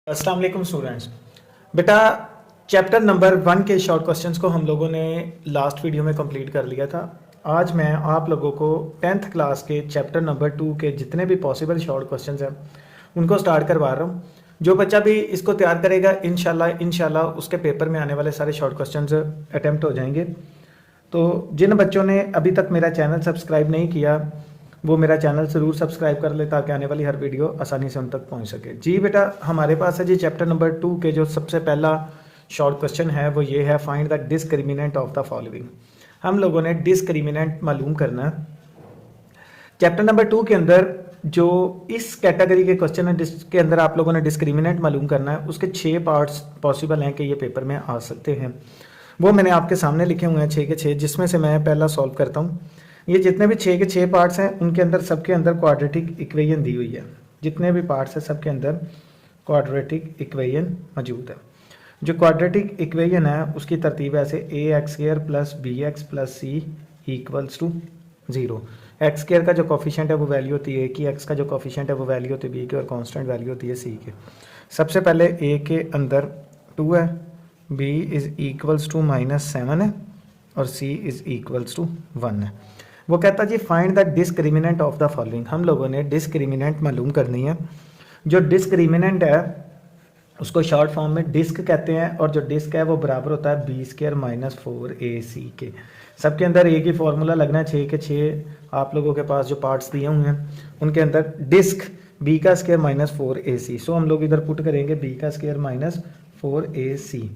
अस्सलाम वालेकुम स्टूडेंट्स। बेटा चैप्टर नंबर 1 के शॉर्ट क्वेश्चंस को हम लोगों ने लास्ट वीडियो में कंप्लीट कर लिया था। आज मैं आप लोगों को 10th क्लास के चैप्टर नंबर 2 के जितने भी पॉसिबल शॉर्ट क्वेश्चंस हैं उनको स्टार्ट करवा रहा हूँ। जो बच्चा भी इसको तैयार करेगा इंशाल्लाह उसके पेपर में आने वाले सारे शॉर्ट क्वेश्चंस अटैम्प्ट हो जाएंगे। तो जिन बच्चों ने अभी तक मेरा चैनल सब्सक्राइब नहीं किया वो मेरा चैनल ज़रूर सब्सक्राइब कर ले ताकि आने वाली हर वीडियो आसानी से उन तक पहुंच सके। जी बेटा, हमारे पास है जी चैप्टर नंबर 2 के जो सबसे पहला शॉर्ट क्वेश्चन है वो ये है, find the discriminant of the following. हम लोगों ने डिस्क्रिमिनेंट मालूम करना है। चैप्टर नंबर 2 के अंदर जो इस कैटेगरी के क्वेश्चन है जिसके अंदर आप लोगों ने डिस्क्रिमिनेंट मालूम करना है, उसके 6 पार्ट्स पॉसिबल हैं कि ये पेपर में आ सकते हैं। वो मैंने आपके सामने लिखे हुए हैं 6 के 6, जिसमें से मैं पहला सॉल्व करता हूँ। ये जितने भी 6 के 6 पार्ट्स हैं उनके अंदर सबके अंदर क्वाड्रेटिक इक्वेशन दी हुई है। जितने भी पार्ट्स हैं सबके अंदर क्वाड्रेटिक इक्वेशन मौजूद है। जो क्वाड्रेटिक इक्वेशन है उसकी तरतीब ऐसे ax² plus bx plus c equals to 0। x² का जो कोफिशिएंट है वो वैल्यू होती है a की, x का जो कोफिशिएंट है वो वैल्यू होती है b की और कांस्टेंट वैल्यू होती है c के। सबसे पहले a के अंदर 2 है, b इज़ इक्वल्स टू -7 है और c इज़ इक्वल्स टू 1 है। वो कहता है जी find the discriminant of the following. हम लोगों ने डिस्क्रिमिनेंट मालूम करनी है। जो डिस्क्रिमिनेंट है उसको शॉर्ट फॉर्म में डिस्क कहते हैं और जो डिस्क है वो बराबर होता है b² - 4ac के। सबके अंदर एक ही फार्मूला लगना है। 6 के 6 आप लोगों के पास जो पार्ट्स दिए हुए हैं उनके अंदर डिस्क b² - 4ac। सो हम लोग इधर पुट करेंगे b² - 4ac।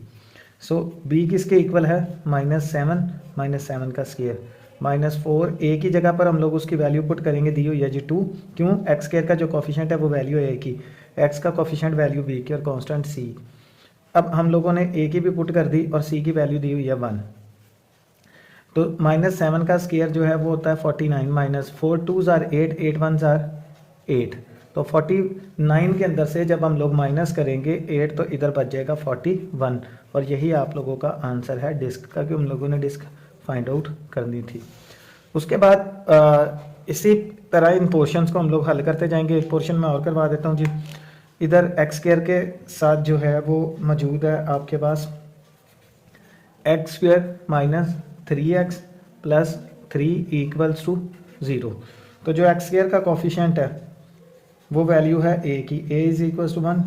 सो b किसके इक्वल है -7 का स्क्वायर -4 a की जगह पर हम लोग उसकी वैल्यू पुट करेंगे, दी हुई है जी 2। क्यों? x² का जो कोफिशिएंट है वो वैल्यू है a की, x का कोफिशिएंट वैल्यू b की और कांस्टेंट c। अब हम लोगों ने a की भी पुट कर दी और c की वैल्यू दी हुई है 1। तो -7 का स्क्वायर जो है वो होता है 49 -4 2s are 8 8 1s are 8। तो 49 के अंदर से जब हम लोग माइनस करेंगे 8 तो इधर बच जाएगा 41 और यही आप लोगों का आंसर है डिस्क का, कि हम लोगों ने डिस्क फाइंड आउट करनी थी। उसके बाद इसी तरह इन पोर्शंस को हम लोग हल करते जाएंगे। एक पोर्शन में और करवा देता हूँ जी। इधर x² के साथ जो है वो मौजूद है आपके पास x² - 3x plus 3 equals to 0। तो जो x² का कोफिशिएंट है वो वैल्यू है a की, a is equals to 1,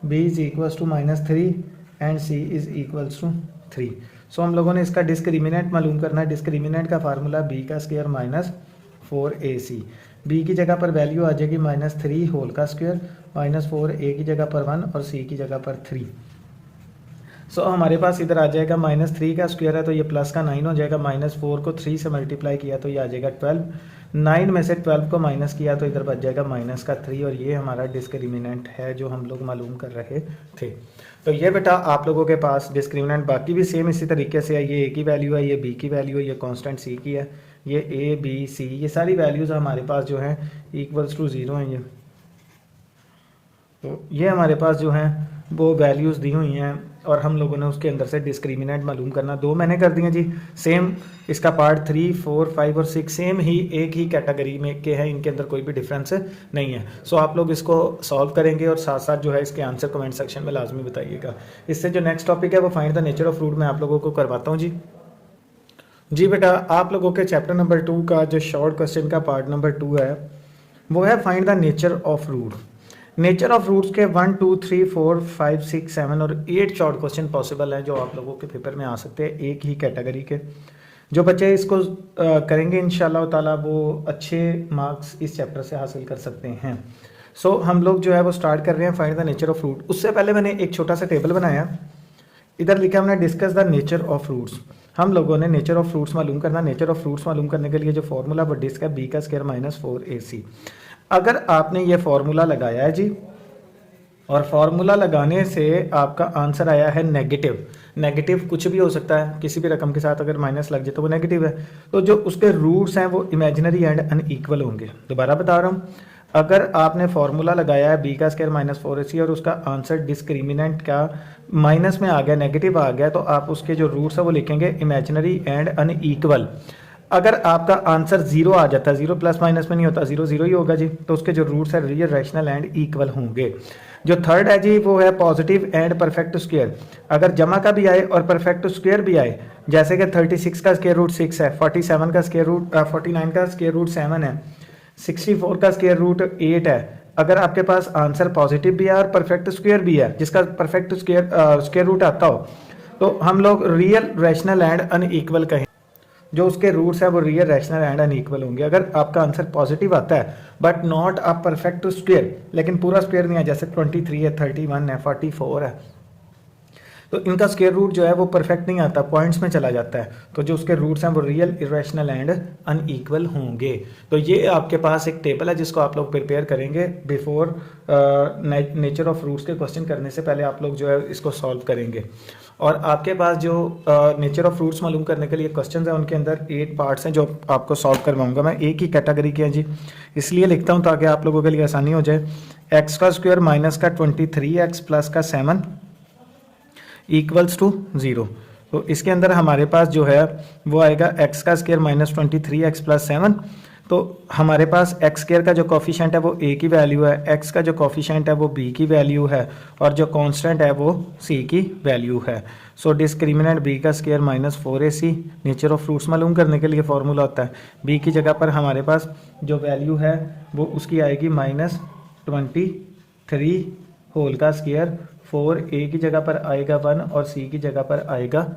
b is equals to -3 and c is equals to 3। So हम लोगों ने इसका डिस्क्रिमिनेंट मालूम करना है। डिस्क्रिमिनेंट का फार्मूला b² - 4ac। b की जगह पर वैल्यू आ जाएगी -3 होल का स्क्वायर -4, a की जगह पर 1 और c की जगह पर 3। सो हमारे पास इधर आ जाएगा -3 का स्क्वायर है तो ये प्लस का 9 हो जाएगा। -4 को 3 से मल्टीप्लाई किया तो ये आ जाएगा 12। 9 में से 12 को माइनस किया तो इधर बच जाएगा -3 और ये हमारा डिस्क्रिमिनेंट है जो हम लोग मालूम कर रहे थे। तो ये बेटा आप लोगों के पास डिस्क्रिमिनेंट बाकी भी सेम इसी तरीके से है। ये a की वैल्यू है, ये b की वैल्यू है, ये कांस्टेंट c की है, ये a b c ये सारी वैल्यूज़ हमारे पास जो हैं इक्वल्स टू 0 हैं। ये तो ये हमारे पास जो हैं वो वैल्यूज़ दी हुई हैं और हम लोगों ने उसके अंदर से डिस्क्रिमिनेंट मालूम करना। 2 मैंने कर दिए जी। सेम इसका पार्ट 3 4 5 और 6 सेम ही एक ही कैटेगरी में के हैं, इनके अंदर कोई भी डिफरेंस नहीं है। सो आप लोग इसको सॉल्व करेंगे और साथ साथ जो है इसके आंसर कमेंट सेक्शन में लाजमी बताइएगा। इससे जो नेक्स्ट टॉपिक है वो find the nature of root मैं आप लोगों को करवाता हूँ जी बेटा आप लोगों के चैप्टर नंबर 2 का जो शॉर्ट क्वेश्चन का पार्ट नंबर 2 है वो है find the nature of root. Nature of roots के 1 2 3 4 5 6 7 और 8 शॉर्ट क्वेश्चन पॉसिबल हैं जो आप लोगों के पेपर में आ सकते हैं एक ही कैटेगरी के। जो बच्चे इसको करेंगे इंशाल्लाह ताला वो अच्छे मार्क्स इस चैप्टर से हासिल कर सकते हैं। सो हम लोग जो है वो स्टार्ट कर रहे हैं find the nature of root. उससे पहले मैंने एक छोटा सा टेबल बनाया, इधर लिखा हमने discuss the nature of roots. हम लोगों ने नेचर ऑफ रूट्स मालूम करना। नेचर ऑफ रूट्स मालूम करने के लिए जो फॉर्मूला वो डिस्क है b² - 4ac। अगर आपने ये फार्मूला लगाया है जी और फार्मूला लगाने से आपका आंसर आया है नेगेटिव कुछ भी हो सकता है, किसी भी रकम के साथ अगर माइनस लग जाए तो वो नेगेटिव है, तो जो उसके रूट्स हैं वो इमेजिनरी एंड अनइक्वल होंगे। दोबारा बता रहा हूँ, अगर आपने फार्मूला लगाया है b² - 4ac और उसका आंसर डिस्क्रिमिनेंट का माइनस में आ गया, नेगेटिव आ गया, तो आप उसके जो रूट्स है वो लिखेंगे इमेजिनरी एंड अनइक्वल। अगर आपका आंसर जीरो आ जाता है, जीरो प्लस माइनस में नहीं होता, जीरो जीरो ही होगा जी, तो उसके जो रूट्स है रियल, रैशनल एंड इक्वल होंगे। जो थर्ड है जी वो है पॉजिटिव एंड परफेक्ट स्क्वायर। अगर जमा का भी आए और परफेक्ट स्क्वायर भी आए, जैसे कि 36 का स्क्वायर रूट 6 है, 47 का स्क्वायर रूट 49 का स्क्वायर रूट 7 है, 64 का स्क्वायर रूट 8 है, अगर आपके पास आंसर पॉजिटिव भी है और परफेक्ट स्क्वायर भी है जिसका परफेक्ट स्क्वायर रूट आता हो, तो हम लोग रियल, रैशनल एंड अनइक्वल कहें। जो उसके रूट्स है वो रियल, रैशनल एंड अनइक्वल होंगे। अगर आपका आंसर पॉजिटिव आता है but not a perfect square, लेकिन पूरा स्क्वायर नहीं है, जैसे 23 है, 31 है, 44 है, तो इनका स्क्वायर रूट जो है वो परफेक्ट नहीं आता, पॉइंट्स में चला जाता है, तो जो उसके रूट्स हैं वो रियल, इरेशनल एंड अनइक्वल होंगे। तो ये आपके पास एक टेबल है जिसको आप लोग प्रिपेयर करेंगे बिफोर नेचर ऑफ रूट्स के क्वेश्चन करने से पहले आप लोग जो है इसको सॉल्व करेंगे। और आपके पास जो नेचर ऑफ रूट्स मालूम करने के लिए क्वेश्चन है उनके अंदर 8 पार्ट्स हैं जो आपको सॉल्व करवाऊंगा। मैं एक ही कैटेगरी के हैं जी, इसलिए लिखता हूँ ताकि आप लोगों के लिए आसानी हो जाए। एक्स का स्क्वायर माइनस का 23x प्लस का 7 इक्वल्स टू 0। तो इसके अंदर हमारे पास जो है वो आएगा एक्स का स्क्वायर माइनस 23x प्लस 7। तो हमारे पास एक्स स्क्वायर का जो कॉफिशेंट है वो a की वैल्यू है, एक्स का जो कॉफिशेंट है वो b की वैल्यू है, और जो कांस्टेंट है वो c की वैल्यू है। सो डिस्क्रिमिनेंट b का square minus 4ac। Nature of fruits मालूम करने के लिए फॉर्मूला होता है, b की जगह पर हमारे पास जो वैल्यू है वो उसकी आएगी माइनस 23 होल का स्क्वायर, 4a की जगह पर आएगा 1 और c की जगह पर आएगा।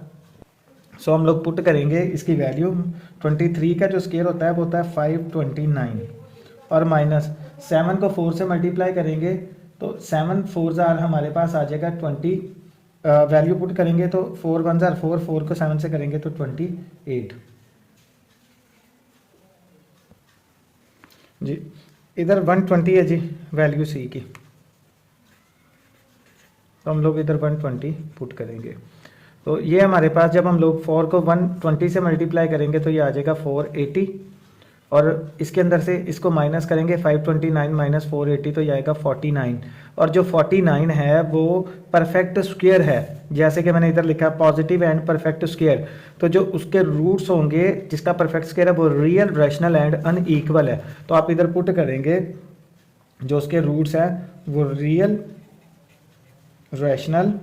सो हम लोग पुट करेंगे इसकी वैल्यू। 23 का जो स्क्वायर होता है वो होता है 529, और माइनस 7 को 4 से मल्टीप्लाई करेंगे तो 7 4 जार हमारे पास आ जाएगा 20। वैल्यू पुट करेंगे तो 4 1 जार 4, 4 को 7 से करेंगे तो 28 जी। इधर 120 है जी वैल्यू c की, तो हम लोग इधर 120 पुट करेंगे। तो ये हमारे पास जब हम लोग 4 को 120 से मल्टीप्लाई करेंगे तो ये आ जाएगा 480, और इसके अंदर से इसको माइनस करेंगे 529 माइनस 480 तो ये आएगा 49। और जो 49 है वो परफेक्ट स्क्वायर है, जैसे कि मैंने इधर लिखा पॉजिटिव एंड परफेक्ट स्क्वायर, तो जो उसके रूट्स होंगे जिसका परफेक्ट स्क्वायर है वो रियल, रैशनल एंड अनइक्वल है। तो आप इधर पुट करेंगे जो उसके रूट्स है वो रियल, रैशनल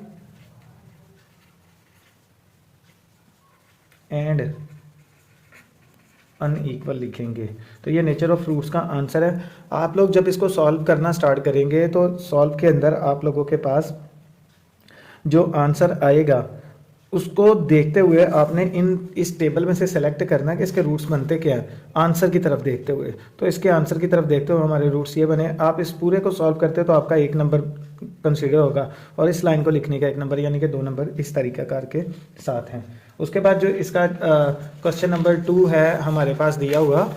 एंड अनइक्वल लिखेंगे। तो ये नेचर ऑफ फ्रूट्स का आंसर है। आप लोग जब इसको सॉल्व करना स्टार्ट करेंगे तो सॉल्व के अंदर आप लोगों के पास जो आंसर आएगा उसको देखते हुए आपने इस टेबल में से सेलेक्ट करना है कि इसके रूट्स बनते क्या हैं, आंसर की तरफ देखते हुए। तो इसके आंसर की तरफ देखते हुए हमारे रूट्स ये बने। आप इस पूरे को सॉल्व करते हो तो आपका 1 नंबर कंसीडर होगा, और इस लाइन को लिखने का 1 नंबर, यानी कि 2 नंबर इस तरीक़ाकार के साथ हैं। उसके बाद जो इसका क्वेश्चन नंबर 2 है हमारे पास दिया हुआ,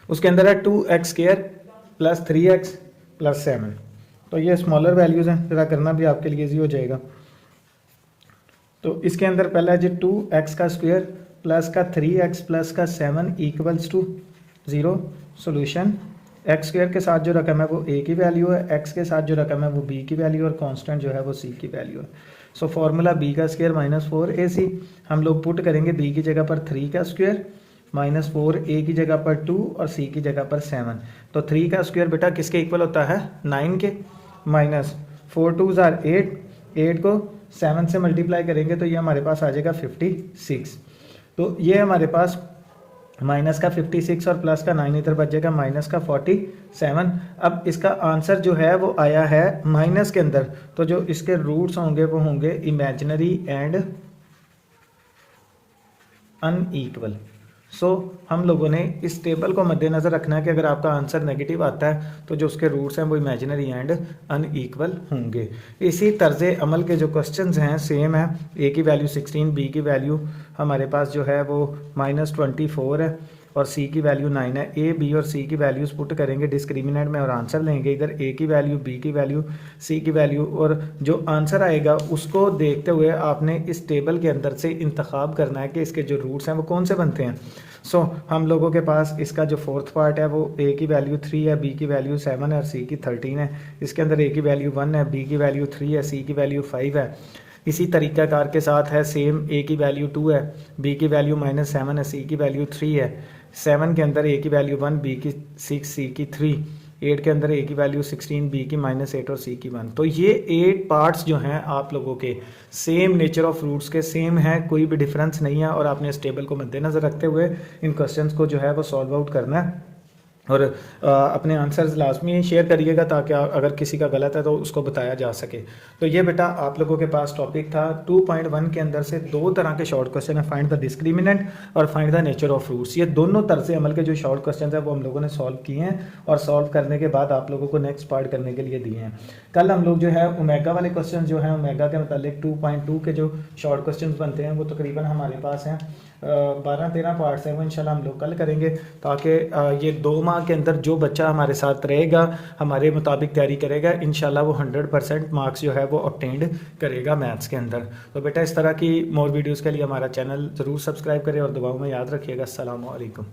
उसके अंदर है 2x square plus 3x plus 7। तो ये स्मॉलर वैल्यूज़ हैं, ज़रा करना भी आपके लिए ईजी हो जाएगा। तो इसके अंदर पहला है जी 2x का स्क्वायर प्लस का 3x प्लस का 7 equals to 0। Solution, x square के साथ जो रकम है वो a की वैल्यू है, x के साथ जो रकम है वो b की वैल्यू, और कांस्टेंट जो है वो c की वैल्यू है। सो फॉर्मूला b का स्क्वायर माइनस 4ac। हम लोग पुट करेंगे b की जगह पर 3 का स्क्वायर माइनस 4, a की जगह पर 2 और c की जगह पर 7। तो 3 का स्क्वायर बेटा किसके इक्वल होता है, 9 के, माइनस 4 2 जार 8, 8 को 7 से मल्टीप्लाई करेंगे तो ये हमारे पास आ जाएगा 56। तो ये हमारे पास माइनस का 56 और प्लस का 9 इधर बच जाएगा माइनस का 47। अब इसका आंसर जो है वो आया है माइनस के अंदर, तो जो इसके रूट्स होंगे वो होंगे इमेजिनरी एंड अनइक्वल। सो हम लोगों ने इस टेबल को मद्देनज़र रखना है कि अगर आपका आंसर नेगेटिव आता है तो जो उसके रूट्स हैं वो इमेजिनरी एंड अनइक्वल होंगे। इसी तर्ज अमल के जो क्वेश्चंस हैं सेम है। a की वैल्यू 16, b की वैल्यू हमारे पास जो है वो -24 है, और c की वैल्यू 9 है। a, b और c की वैल्यूज़ पुट करेंगे डिस्क्रिमिनेंट में और आंसर लेंगे। इधर a की वैल्यू, b की वैल्यू, c की वैल्यू, और जो आंसर आएगा उसको देखते हुए आपने इस टेबल के अंदर से इंतखाब करना है कि इसके जो रूट्स हैं वो कौन से बनते हैं। सो हम लोगों के पास इसका जो फोर्थ पार्ट है वो a की वैल्यू 3 है, b की वैल्यू 7 है और c की 13 है। इसके अंदर a की वैल्यू 1 है, b की वैल्यू 3 है, c की वैल्यू 5 है। इसी तरीक़ाकार के साथ है सेम, ए की वैल्यू 2 है, बी की वैल्यू -7 है, सी की वैल्यू 3 है, 7 के अंदर ए की वैल्यू 1, बी की 6, सी की 3, 8 के अंदर ए की वैल्यू 16, बी की -8 और सी की 1। तो ये 8 पार्ट्स जो हैं आप लोगों के सेम नेचर ऑफ रूट्स के सेम है, कोई भी डिफरेंस नहीं है। और आपने इस टेबल को मद्देनज़र रखते हुए इन क्वेश्चंस को जो है वो सॉल्व आउट करना है और अपने आंसर्स लाजमी शेयर करिएगा ताकि अगर किसी का गलत है तो उसको बताया जा सके। तो ये बेटा आप लोगों के पास टॉपिक था। 2.1 के अंदर से दो तरह के शॉर्ट क्वेश्चन है, फाइंड द डिस्क्रिमिनेंट और find the nature of roots. ये दोनों तरह से अमल के जो शॉर्ट क्वेश्चन है वो हम लोगों ने सॉल्व किए हैं और सॉल्व करने के बाद आप लोगों को नेक्स्ट पार्ट करने के लिए दिए हैं। कल हम लोग जो है ओमेगा वाले क्वेश्चन जो हैं ओमेगा के मतलब 2.2 के जो शॉर्ट क्वेश्चन बनते हैं वो तकरीबन हमारे पास हैं 12-13 पार्ट्स हैं, वो इंशाल्लाह हम लोग कल करेंगे ताकि ये 2 माह के अंदर जो बच्चा हमारे साथ रहेगा, हमारे मुताबिक तैयारी करेगा, इंशाल्लाह वो 100% मार्क्स जो है वो ऑब्टेंड करेगा मैथ्स के अंदर। तो बेटा इस तरह की मोर वीडियोज़ के लिए हमारा चैनल ज़रूर सब्सक्राइब करें और दुआओं में याद रखिएगा। अस्सलाम वालेकुम।